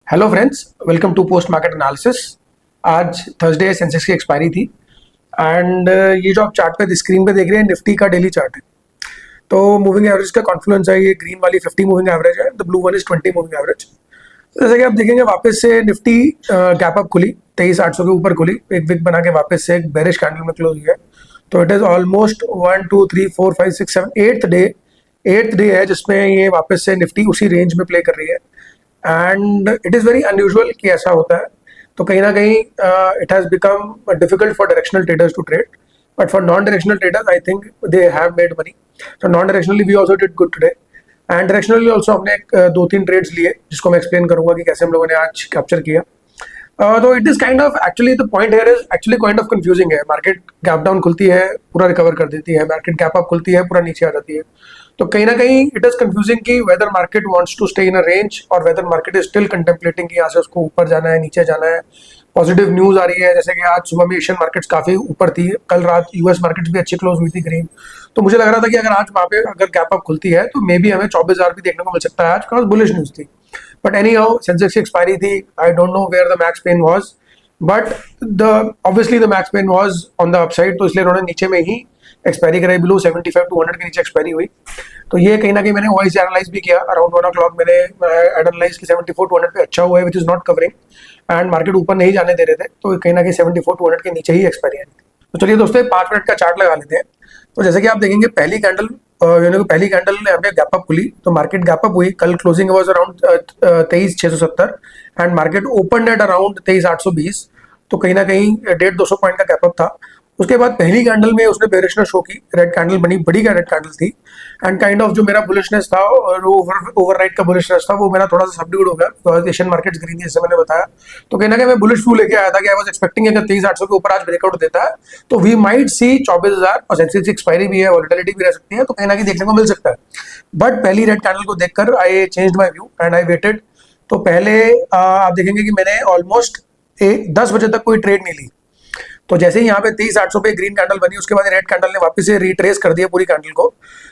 Hello friends, welcome to post market analysis. आज Thursday Sensex की expiry थी and ये जो आप चार्ट पे स्क्रीन पे देख रहे हैं निफ्टी का डेली चार्ट है। तो मूविंग एवरेज का कॉन्फ्लुएंस है, ये ग्रीन वाली 50 मूविंग एवरेज है, the blue one is 20 moving average. जैसे कि आप देखेंगे वापस से निफ्टी गैप अप खुली, 23,800 के ऊपर खुली, एक विक बना के वापस से एक बेरिश कैंडल में क्लोज हुई है। तो it is almost 1 2 3 4 5 6 7 eighth day है जिसमें ये वापस से निफ्टी उसी रेंज में प्ले कर रही है and it is very unusual कि ऐसा होता है। तो कहीं ना कहीं it has become difficult for directional traders to trade, but for non directional traders I think they have made money. तो non directionally we also did good today and directionally also हमने दो तीन ट्रेड्स लिए जिसको मैं explain करूंगा कि कैसे हम लोगों ने आज कैप्चर किया। तो it is kind of actually the point here is actually kind of confusing है। मार्केट गैप डाउन खुलती है पूरा रिकवर कर देती है, मार्केट गैप अप खुलती है पूरा नीचे आ जाती है। तो कहीं ना कहीं इट इज कंफ्यूजिंग कि whether market wants to stay in a range और whether market is still contemplating कि यहाँ से उसको ऊपर जाना है नीचे जाना है। पॉजिटिव न्यूज आ रही है, जैसे कि आज सुबह में एशियन मार्केट्स काफी ऊपर थी, कल रात यूएस मार्केट्स भी अच्छी क्लोज हुई थी ग्रीन। तो मुझे लग रहा था कि अगर आज वहाँ पे अगर गैप अप खुलती है तो मे बी हमें 24,000 भी देखने को मिल सकता है आज, बिकॉज बुलिश न्यूज थी। बट एनी हाउ सेंसेक्स की एक्सपायरी थी, I don't know where the max pain was, but the obviously the max pain was on the upside, तो इसलिए उन्होंने नीचे में ही एक्सपायरी कराई, बिलो 75 टू 100 के नीचे एक्सपायरी हुई। तो ये कहीं ना कहीं मैंने वॉइस एनालाइज भी किया, अराउंड 1 o'clock मैंने एनालाइज की 74 टू 100 पे अच्छा हुआ है, which is not covering and market ऊपर नहीं जाने दे रहे थे, तो कहीं ना कहीं 74 टू 100 के नीचे ही एक्सपायरी आई थी। तो चलिए दोस्तों 5 मिनट का चार्ट लगा लेते हैं। तो जैसे कि आप देखेंगे पहली कैंडल यहाँ पे गैप अप खुली, तो मार्केट गैप अप हुई, कल closing was around 23,670 and market open at around 23,820। तो कहीं ना कहीं 150-200 पॉइंट का गैप अप था। उसके बाद पहली कैंडल में उसने बेरिशनेस शो की, रेड कैंडल बनी, बड़ी का रेड कैंडल थी एंड काइंड ऑफ जो मेरा बुलिशनेस था और ओवरराइट का बुलिशनेस था वो मेरा थोड़ा सा सबड्यूड हो गया बिकॉज एशियन मार्केट्स ग्रीन थी जैसे मैंने बताया। तो कहीं ना कहीं मैं बुलिश व्यू लेके आया था कि आई वाज एक्सपेक्टिंग अगर 23,800 के ऊपर आज ब्रेकआउट देता है तो वी माइट सी 24,000 और सेंसेक्स की एक्सपायरी भी है, वॉलेटिलिटी भी रह सकती है, तो कहीं ना कहीं देखने को मिल सकता है। बट पहली रेड कैंडल को देखकर आई changed my view and I weighted. तो पहले आप देखेंगे कि मैंने ऑलमोस्ट 10 बजे तक कोई ट्रेड नहीं ली। तो जैसे ही यहाँ पे 23,800 पे ग्रीन कैंडल बनी, उसके बाद रेड कैंडल ने वापस से रिट्रेस कर दिया पूरी कैंडल को,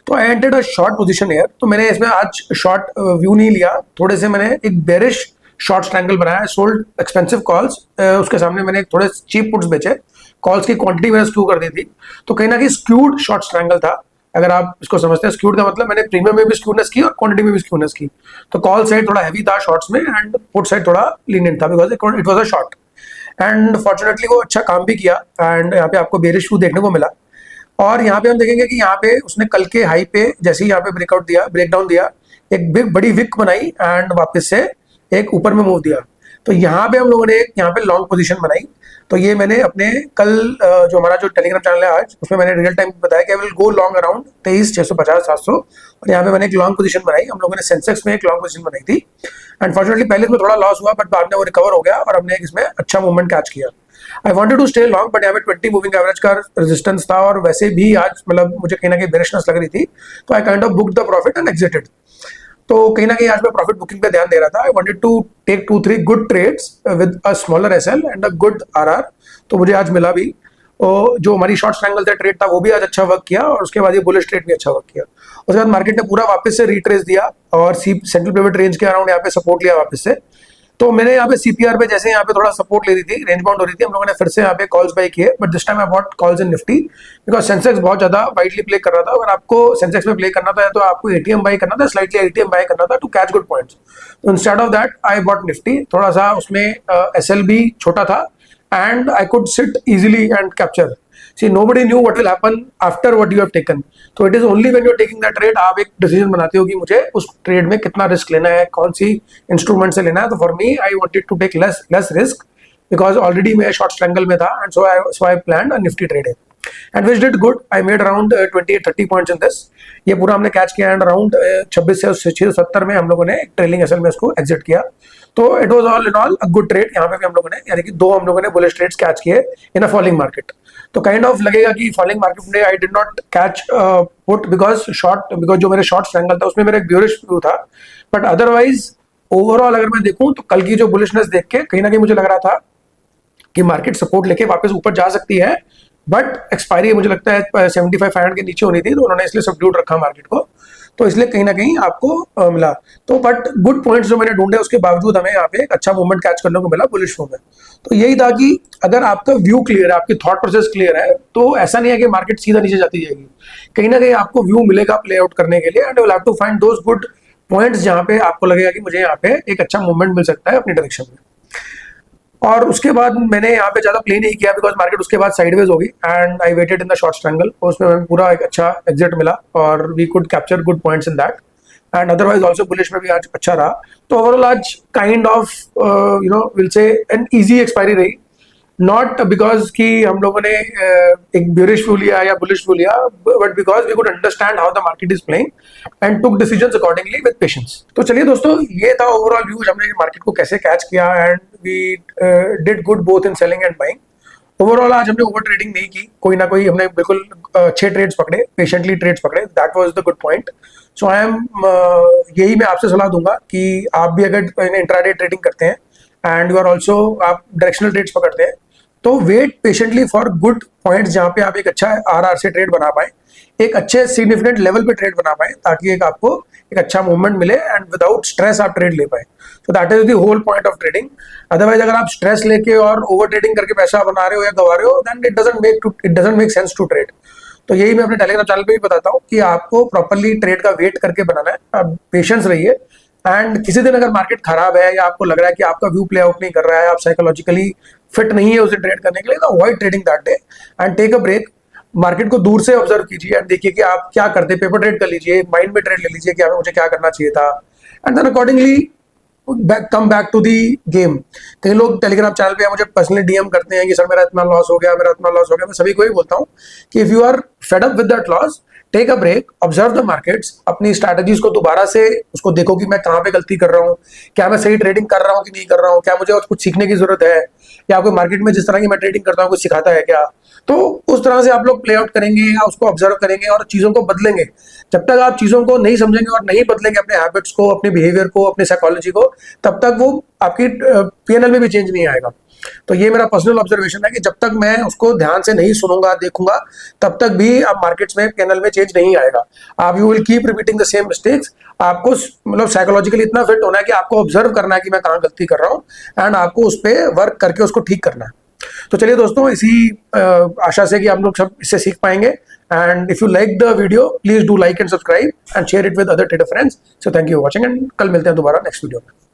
तो आई एंटेड अ शॉर्ट पोजीशन हियर। तो मैंने इसमें आज शॉर्ट व्यू नहीं लिया, थोड़े से मैंने एक बेरिश शॉर्ट ट्रायंगल बनाया, सोल्ड एक्सपेंसिव कॉल्स, उसके सामने मैंने थोड़े चीप पुट्स बेचे, कॉल्स की क्वांटिटी मैंने स्क्यू कर दी थी। तो कहीं ना कहीं स्क्यूड शॉर्ट ट्रायंगल था, अगर आप इसको समझते हैं। स्क्यूड का मतलब मैंने प्रीमियम में भी स्क्यूनेस की और क्वांटिटी में भी स्क्यूनेस की। तो कॉल साइड थोड़ा हैवी था शॉर्ट्स में एंड पुट साइड थोड़ा लीनियंट था because it was a short and fortunately वो अच्छा काम भी किया एंड यहाँ पे आपको बेरिश व्यू देखने को मिला। और यहाँ पे हम देखेंगे कि यहाँ पे उसने कल के हाई पे जैसे ही यहाँ पे ब्रेकडाउन दिया, एक बिग बड़ी विक बनाई एंड वापस से एक ऊपर में मूव दिया। तो यहाँ पे हम लोगों ने यहाँ पे लॉन्ग पोजीशन बनाई। तो ये मैंने अपने कल जो हमारा जो टेलीग्राम चैनल है आज, उसमें मैंने रियल टाइम बताया कि I will go long around 23,650-700, और यहाँ पे मैंने एक लॉन्ग पोजीशन बनाई। हम लोगों ने सेंसेक्स में एक लॉन्ग पोजीशन बनाई थी एंड फॉर्चुनेटली पहले इसमें थोड़ा लॉस हुआ बट बाद में वो रिकवर हो गया और हमने इसमें अच्छा मूवमेंट कैच किया। I wanted to stay long but यहाँ पे 20 मूविंग एवरेज का रेजिस्टेंस था और वैसे भी आज मतलब मुझे कहीं ना कहीं बेरिशनेस लग रही थी, तो I kind of book the profit and exerted. तो कहीं ना कहीं आज मैं प्रॉफिट बुकिंग पे ध्यान दे रहा था। I wanted to take 2-3 good trades with a smaller SL and a good RR, तो मुझे आज मिला भी। और जो हमारी शॉर्ट ट्रायंगल था ट्रेड था वो भी आज अच्छा वर्क किया और उसके बाद ये बुलिश ट्रेड भी अच्छा वर्क किया। उसके बाद मार्केट ने पूरा वापस से रिट्रेस दिया और सेंट्रल पिवट रेंज के अराउंड यहाँ पे सपोर्ट लिया वापस से। तो मैंने यहाँ पे सीपीआर पे जैसे यहाँ पे थोड़ा सपोर्ट ले रही थी, रेंज बाउंड हो रही थी, हम लोगों ने फिर से यहाँ पे कॉल्स बाय किए, but this time I bought calls in Nifty because Sensex बहुत ज्यादा वाइडली प्ले कर रहा था। अगर आपको सेंसेक्स में प्ले करना था तो आपको एटीएम बाय करना था, स्लाइटली एटीएम बाय करना था टू कैच गुड पॉइंट्स। तो instead of that I bought Nifty, थोड़ा सा उसमें एसएल भी छोटा था and I could sit easily and capture. See, nobody knew what will happen after what you have taken. So it is only when you're taking that trade आप एक decision बनाते हो कि मुझे उस ट्रेड में कितना रिस्क लेना है, कौन सी इंस्ट्रूमेंट से लेना है। तो for me I wanted to take less risk because already मैं शॉर्ट ट्रायंगल में था and so I planned a Nifty trade and which did good. I made around 28-30 points in this. ये पूरा हमने कैच किया एंड अराउंड 26 से 670 में हम लोगों ने ट्रेलिंग एसएल में इसको एग्जिट किया। तो it was all in all a good trade. यहाँ पे भी हम लोगों ने यानी कि 2 हम लोगों ने बुलिश ट्रेड्स कैच किए इन अ फॉलिंग मार्केट। तो काइंड ऑफ लगेगा कि फॉलिंग मार्केट में I did not catch put because जो मेरे शॉर्ट ट्रायंगल था उसमें मेरा एक ब्यूरिश व्यू था, बट अदरवाइज ओवरऑल अगर मैं देखूं तो कल की जो बुलिशनेस देख के कहीं ना कहीं मुझे लग रहा था कि मार्केट सपोर्ट लेके वापस ऊपर जा सकती है, बट एक्सपायरी मुझे लगता है 75-500 के नीचे होनी थी, तो उन्होंने इसलिए सबड्यूट रखा मार्केट को। तो इसलिए कहीं ना कहीं आपको मिला। तो बट गुड पॉइंट्स जो मैंने ढूंढे उसके बावजूद हमें यहाँ पे एक अच्छा मूवमेंट कैच करने को मिला बुलिश फॉर्म में। तो यही था कि अगर आपका व्यू क्लियर है, आपकी थॉट प्रोसेस क्लियर है, तो ऐसा नहीं है कि मार्केट सीधा नीचे जाती जाएगी, कहीं ना कहीं आपको व्यू मिलेगा प्ले आउट करने के लिए, and you will have to find those good points जहाँ पे आपको लगेगा कि मुझे यहाँ पे एक अच्छा मूवमेंट मिल सकता है अपनी डायरेक्शन में। और उसके बाद मैंने यहाँ पे ज्यादा प्ले नहीं किया बिकॉज मार्केट उसके बाद साइडवेज होगी, and I waited in the short triangle, उसमें हमें पूरा एक अच्छा एग्जिट मिला और we could capture good points in that, and otherwise also bullish में भी आज अच्छा रहा। तो ओवरऑल आज kind of will say an easy expiry रही, नॉट बिकॉज कि हम लोगों ने एक ब्यूरिश व्यू लिया या बुलिश व्यू लिया, but because we could understand how the market is playing and took decisions accordingly with patience. तो चलिए दोस्तों, ये था ओवरऑल व्यू, हमने मार्केट को कैसे कैच किया, and we did good both in selling and buying. Overall आज हमने ओवर ट्रेडिंग नहीं की, कोई ना कोई हमने बिल्कुल अच्छे ट्रेड्स पकड़े, पेशेंटली ट्रेड्स पकड़े, that was the good point. So I am यही मैं आपसे सलाह दूंगा कि आप भी अगर इंट्राडे ट्रेडिंग करते हैं एंड यू आर ऑल्सो आप डायरेक्शनल ट्रेड्स पकड़ते हैं, तो wait patiently for good points जहां पे आप एक अच्छा आरआर से ट्रेड बना पाए, एक अच्छे सिग्निफिकेंट लेवल पे ट्रेड बना पाए, ताकि एक आपको एक अच्छा मूवमेंट मिले एंड विदाउट स्ट्रेस आप ट्रेड ले पाए। So that is the whole point of trading. Otherwise अगर आप स्ट्रेस लेके और ओवर ट्रेडिंग करके पैसा बना रहे हो या गवा रहे हो, then it doesn't make sense to trade. तो यही मैं अपने टेलीग्राम चैनल पे भी बताता हूँ कि आपको प्रॉपरली ट्रेड का वेट करके बनाना है, आप पेशेंस रहिए, एंड किसी दिन अगर मार्केट खराब है या आपको लग रहा है कि आपका व्यू प्ले आउट नहीं कर रहा है, आप साइकोलॉजिकली फिट नहीं है उसे ट्रेड करने के लिए, तो avoid trading that day and take a break. Market को दूर से ऑब्जर्व कीजिए एंड देखिए कि आप क्या करते, पेपर ट्रेड कर लीजिए, माइंड में ट्रेड ले लीजिए कि मुझे क्या करना चाहिए था, and then accordingly come back to the game. कई लोग टेलीग्राम चैनल पे मुझे पर्सनली डीएम करते हैं कि सर मेरा इतना लॉस हो गया, मेरा इतना लॉस हो गया। मैं सभी को ही बोलता हूँ कि if you are fed up with that loss, take a break, observe the markets, अपनी स्ट्रैटेजीज को दोबारा से उसको देखो कि मैं कहाँ पे गलती कर रहा हूँ, क्या मैं सही ट्रेडिंग कर रहा हूँ कि नहीं कर रहा हूँ, क्या मुझे और कुछ सीखने की जरूरत है, या आपको मार्केट में जिस तरह की मैं ट्रेडिंग करता हूँ कुछ सिखाता है क्या। तो उस तरह से आप लोग प्ले आउट करेंगे या उसको ऑब्जर्व करेंगे और चीजों को बदलेंगे। जब तक आप चीजों को नहीं समझेंगे और नहीं बदलेंगे अपने हैबिट्स को, अपने बिहेवियर को, अपने साइकोलॉजी को, तब तक वो आपकी पीएनएल में भी चेंज नहीं आएगा। तो ये मेरा पर्सनल ऑब्जर्वेशन है कि जब तक मैं उसको ध्यान से नहीं सुनूंगा, देखूंगा, तब तक भी आप मार्केट्स में पीएनएल में चेंज नहीं आएगा। आप you will keep repeating the same mistakes. आपको मतलब साइकोलॉजिकली इतना फिट होना है कि आपको ऑब्जर्व करना है कि मैं कहाँ गलती कर रहा हूँ, एंड आपको उस पर वर्क करके उसको ठीक करना है। तो चलिए दोस्तों, इसी आशा से कि आप लोग सब इससे सीख पाएंगे, and if you like the video please do like and subscribe and share it with other trader friends. So thank you for watching, and कल मिलते हैं दोबारा नेक्स्ट वीडियो में।